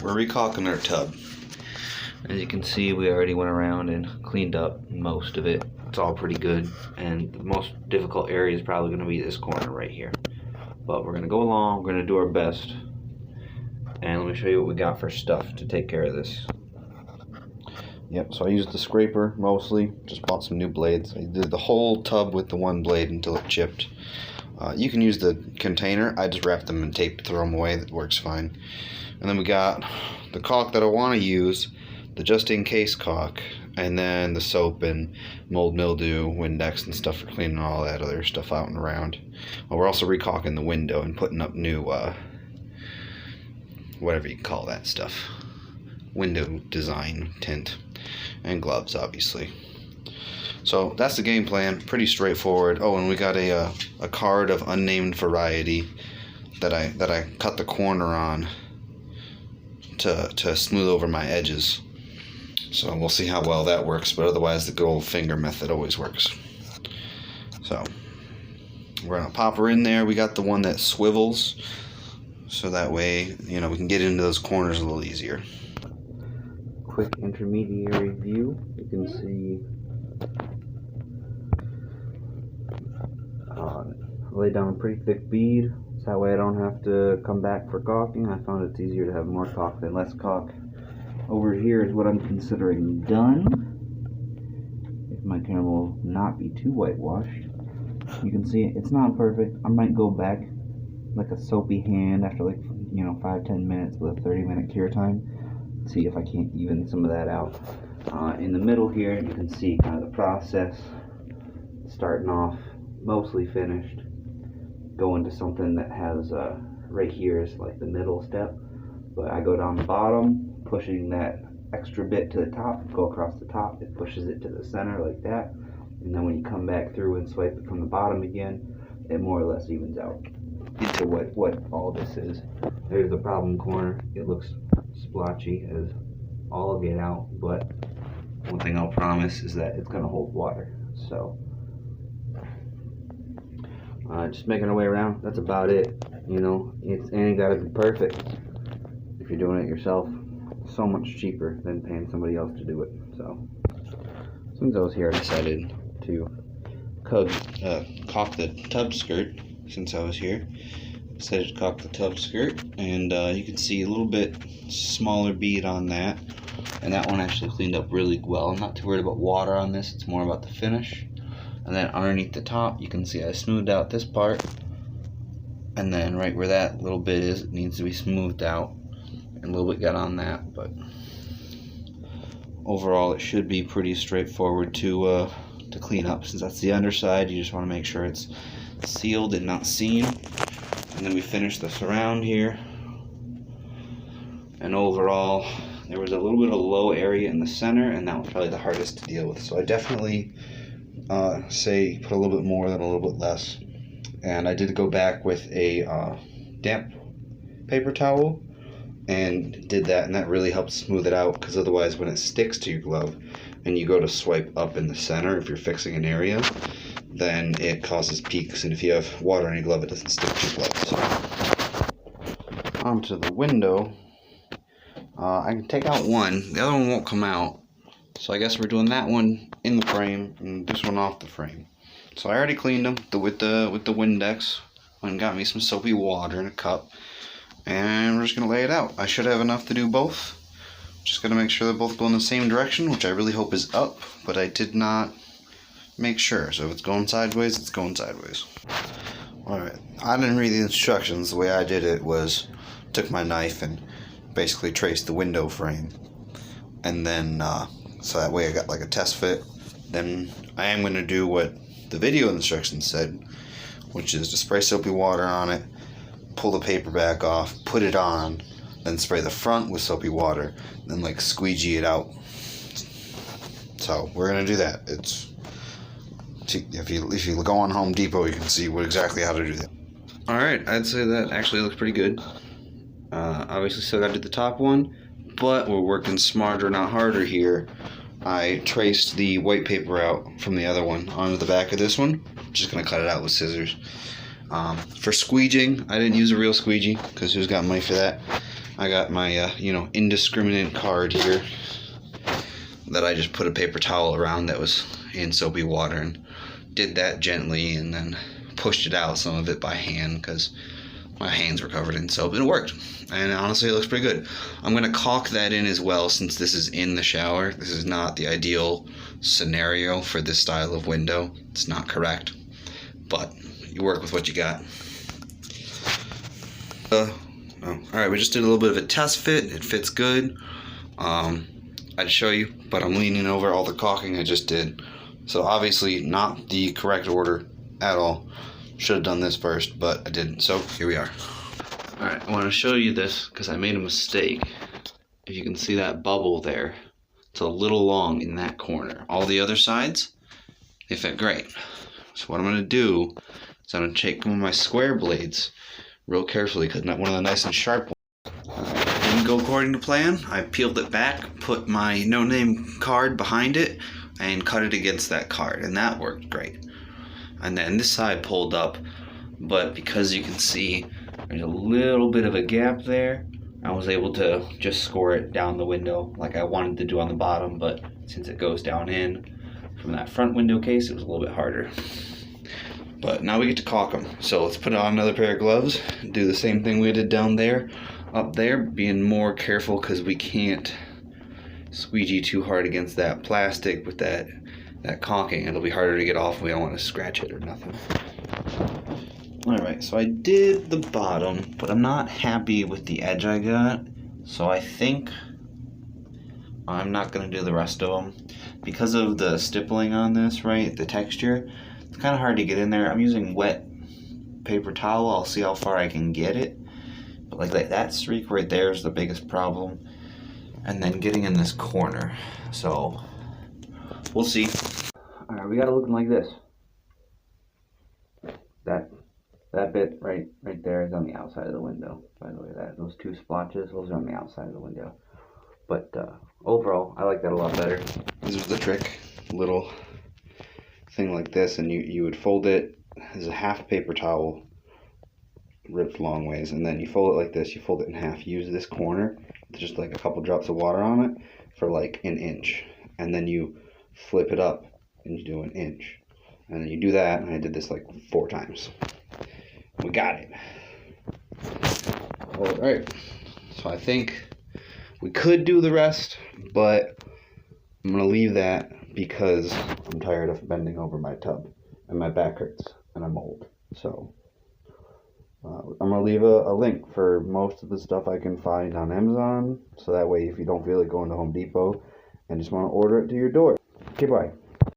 we're recalking our tub. As you can see, we already went around and cleaned up most of it. It's all pretty good, and the most difficult area is probably going to be this corner right here. But we're going to go along, we're going to do our best, and let me show you what we got for stuff to take care of this. Yep, so I used the scraper mostly, just bought some new blades. I did the whole tub with the one blade until it chipped. You can use the container, I just wrapped them in tape to throw them away, that works fine. And then we got the caulk that I want to use, the just in case caulk, and then the soap and mold, mildew, Windex and stuff for cleaning all that other stuff out and around. Well, we're also recaulking the window and putting up new, whatever you call that stuff. Window design tint. And gloves, obviously. So that's the game plan, pretty straightforward. Oh, and we got a card of unnamed variety that I cut the corner on to smooth over my edges. So we'll see how well that works, but otherwise the good old finger method always works. So we're gonna pop her in there. We got the one that swivels, so that way, you know, we can get into those corners a little easier. Quick intermediary view. You can see lay down a pretty thick bead, so that way I don't have to come back for caulking. I found it's easier to have more caulk than less caulk. Over here is what I'm considering done. If my camera will not be too whitewashed. You can see it's not perfect. I might go back like a soapy hand after, like, you know, 5-10 minutes with a 30-minute cure time. See if I can't even some of that out. In the middle here, you can see kind of the process, starting off mostly finished, going to something that has right here is like the middle step, but I go down the bottom, pushing that extra bit to the top, go across the top, it pushes it to the center like that, and then when you come back through and swipe it from the bottom again, it more or less evens out into what all this is. There's the problem corner. It looks splotchy as all get out, but one thing I'll promise is that it's going to hold water. So just making our way around, that's about it. You know, it ain't got to be perfect if you're doing it yourself. So much cheaper than paying somebody else to do it. So as soon as I was here, I decided to caulk the tub skirt. Since I was here, decided to caulk the tub skirt, and you can see a little bit smaller bead on that, and that one actually cleaned up really well. I'm not too worried about water on this, it's more about the finish. And then underneath the top, you can see I smoothed out this part, and then right where that little bit is, it needs to be smoothed out, and a little bit got on that, but overall it should be pretty straightforward to clean up. Since that's the underside, you just want to make sure it's sealed and not seen. And then we finish the surround here, and overall there was a little bit of low area in the center, and that was probably the hardest to deal with. So I definitely say put a little bit more than a little bit less. And I did go back with a damp paper towel and did that, and that really helped smooth it out, because otherwise when it sticks to your glove and you go to swipe up in the center, if you're fixing an area, then it causes peaks, and if you have water on your glove, it doesn't stick to your glove. So onto the window. I can take out one, the other one won't come out, so I guess we're doing that one in the frame and this one off the frame. So I already cleaned them with the Windex, went and got me some soapy water in a cup, and we're just gonna lay it out. I should have enough to do both. Just gotta make sure they're both going the same direction, which I really hope is up, but I did not make sure. So if it's going sideways, it's going sideways. Alright, I didn't read the instructions. The way I did it was took my knife and basically traced the window frame, and then so that way I got like a test fit. Then I am going to do what the video instructions said, which is to spray soapy water on it, pull the paper back off, put it on, then spray the front with soapy water, then like squeegee it out. So we're going to do that. It's if you go on Home Depot, you can see exactly how to do that. Alright, I'd say that actually looks pretty good. Obviously still got to do the top one, but we're working smarter, not harder here. I traced the white paper out from the other one onto the back of this one. Just going to cut it out with scissors. For squeegeeing, I didn't use a real squeegee because who's got money for that? I got my, indiscriminate card here that I just put a paper towel around that was in soapy water and did that gently and then pushed it out, some of it by hand, because my hands were covered in soap, and it worked. And honestly, it looks pretty good. I'm going to caulk that in as well, since this is in the shower. This is not the ideal scenario for this style of window. It's not correct, but you work with what you got. Alright, we just did a little bit of a test fit. It fits good. I'd show you, but I'm leaning over all the caulking I just did. So obviously not the correct order at all. Should have done this first, but I didn't. So here we are. Alright, I want to show you this because I made a mistake. If you can see that bubble there, it's a little long in that corner. All the other sides, they fit great. So what I'm going to do is I'm going to take one of my square blades real carefully, because not one of the nice and sharp ones. Didn't go according to plan. I peeled it back, put my no-name card behind it, and cut it against that card, and that worked great. And then this side pulled up, but because you can see there's a little bit of a gap there, I was able to just score it down the window like I wanted to do on the bottom, but since it goes down in from that front window case, it was a little bit harder. But now we get to caulk them. So let's put on another pair of gloves, do the same thing we did down there, up there, being more careful because we can't squeegee too hard against that plastic with that caulking. It'll be harder to get off. We don't want to scratch it or nothing. Alright, so I did the bottom, but I'm not happy with the edge I got. So I think I'm not going to do the rest of them. Because of the stippling on this, right, the texture, it's kind of hard to get in there. I'm using wet paper towel. I'll see how far I can get it. But like that streak right there is the biggest problem. And then getting in this corner. So we'll see. Alright, we got it looking like this. That bit right there is on the outside of the window. By the way, those two splotches, those are on the outside of the window. But overall, I like that a lot better. This was the trick. Little thing like this, and you would fold it as a half paper towel ripped long ways, and then you fold it like this. You fold it in half. Use this corner with just like a couple drops of water on it for like an inch, and then you flip it up and you do an inch, and then you do that. And I did this like 4 times. We got it. All right, so I think we could do the rest, but I'm gonna leave that because I'm tired of bending over my tub and my back hurts and I'm old. So I'm gonna leave a link for most of the stuff I can find on Amazon, so that way if you don't feel like going to Home Depot and just want to order it to your door. Okay, bye.